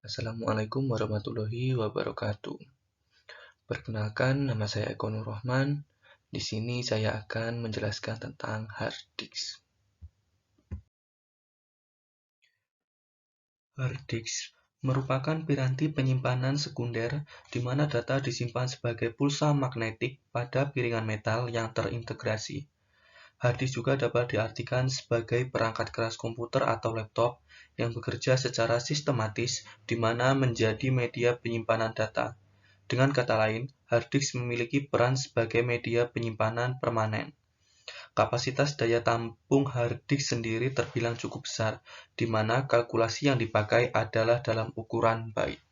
Assalamualaikum warahmatullahi wabarakatuh. Perkenalkan, nama saya Eko Nur Rahman. Di sini saya akan menjelaskan tentang hard disk. Hard disk merupakan piranti penyimpanan sekunder di mana data disimpan sebagai pulsa magnetik pada piringan metal yang terintegrasi. Hard disk juga dapat diartikan sebagai perangkat keras komputer atau laptop yang bekerja secara sistematis di mana menjadi media penyimpanan data. Dengan kata lain, hard disk memiliki peran sebagai media penyimpanan permanen. Kapasitas daya tampung hard disk sendiri terbilang cukup besar, di mana kalkulasi yang dipakai adalah dalam ukuran byte.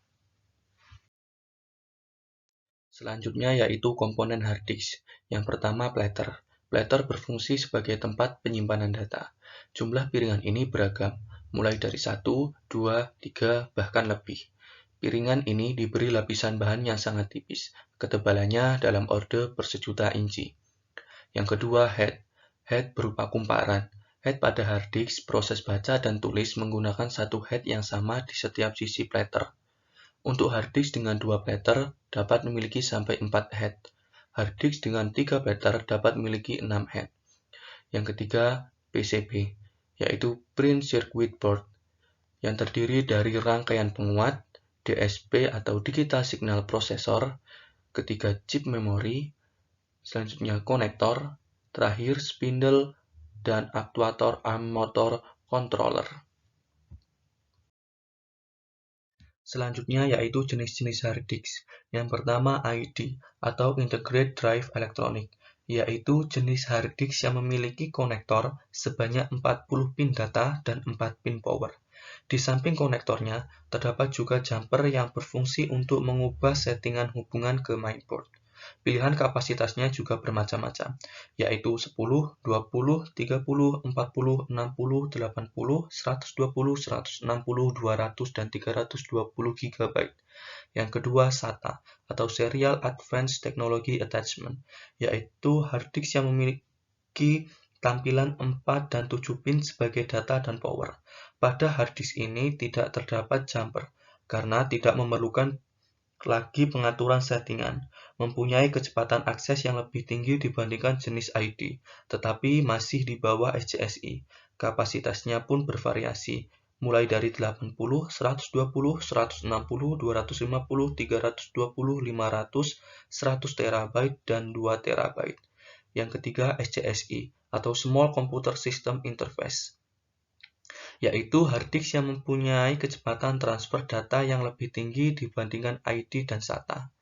Selanjutnya yaitu komponen hard disk. Yang pertama, platter. Platter berfungsi sebagai tempat penyimpanan data. Jumlah piringan ini beragam, mulai dari 1, 2, 3, bahkan lebih. Piringan ini diberi lapisan bahan yang sangat tipis, ketebalannya dalam orde per sejuta inci. Yang kedua, head. Head berupa kumparan. Head pada hard disk proses baca dan tulis menggunakan satu head yang sama di setiap sisi platter. Untuk hard disk dengan 2 platter dapat memiliki sampai 4 head. Hard disk dengan 3 platter dapat memiliki 6 head. Yang ketiga, PCB, yaitu Print Circuit Board, yang terdiri dari rangkaian penguat, DSP atau Digital Signal Processor, ketiga chip memori, selanjutnya konektor, terakhir spindle, dan aktuator arm motor controller. Selanjutnya yaitu jenis-jenis hard disk. Yang pertama ID atau Integrated Drive Electronic, yaitu jenis hard disk yang memiliki konektor sebanyak 40 pin data dan 4 pin power. Di samping konektornya, terdapat juga jumper yang berfungsi untuk mengubah settingan hubungan ke mainboard. Pilihan kapasitasnya juga bermacam-macam, yaitu 10, 20, 30, 40, 60, 80, 120, 160, 200, dan 320 GB. Yang kedua, SATA, atau Serial Advanced Technology Attachment, yaitu hard disk yang memiliki tampilan 4 dan 7 pin sebagai data dan power. Pada hard disk ini tidak terdapat jumper, karena tidak memerlukan lagi pengaturan settingan, mempunyai kecepatan akses yang lebih tinggi dibandingkan jenis ID, tetapi masih di bawah SCSI. Kapasitasnya pun bervariasi, mulai dari 80, 120, 160, 250, 320, 500, 100 TB, dan 2 TB. Yang ketiga, SCSI, atau Small Computer System Interface, yaitu hard disk yang mempunyai kecepatan transfer data yang lebih tinggi dibandingkan ID dan SATA.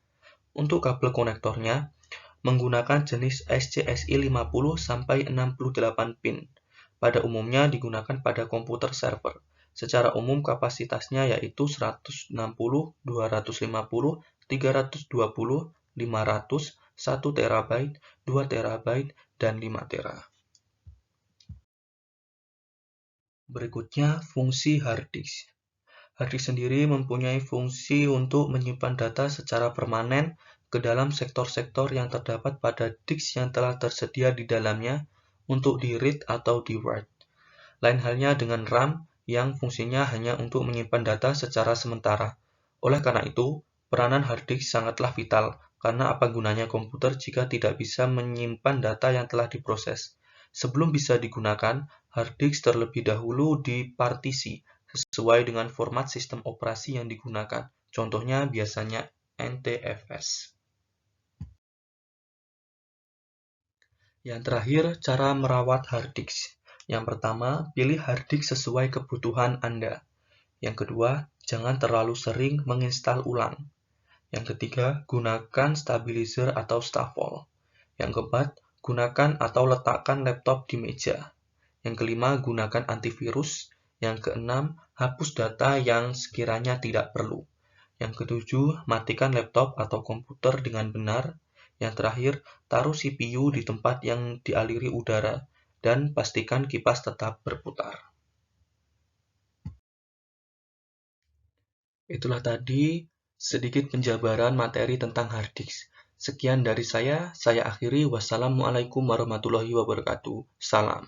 Untuk kabel konektornya, menggunakan jenis SCSI 50 sampai 68 pin. Pada umumnya digunakan pada komputer server. Secara umum kapasitasnya yaitu 160, 250, 320, 500, 1 TB, 2 TB, dan 5 TB. Berikutnya, fungsi hard disk. Hard disk sendiri mempunyai fungsi untuk menyimpan data secara permanen ke dalam sektor-sektor yang terdapat pada disk yang telah tersedia di dalamnya untuk di-read atau di-write. Lain halnya dengan RAM yang fungsinya hanya untuk menyimpan data secara sementara. Oleh karena itu, peranan hard disk sangatlah vital, karena apa gunanya komputer jika tidak bisa menyimpan data yang telah diproses. Sebelum bisa digunakan, hard disk terlebih dahulu dipartisi sesuai dengan format sistem operasi yang digunakan. Contohnya biasanya NTFS. Yang terakhir, cara merawat hard disk. Yang pertama, pilih hard disk sesuai kebutuhan Anda. Yang kedua, jangan terlalu sering menginstal ulang. Yang ketiga, gunakan stabilizer atau stafol. Yang keempat, gunakan atau letakkan laptop di meja. Yang kelima, gunakan antivirus. Yang keenam, hapus data yang sekiranya tidak perlu. Yang ketujuh, matikan laptop atau komputer dengan benar. Yang terakhir, taruh CPU di tempat yang dialiri udara, dan pastikan kipas tetap berputar. Itulah tadi sedikit penjabaran materi tentang hard disk. Sekian dari saya akhiri. Wassalamualaikum warahmatullahi wabarakatuh. Salam.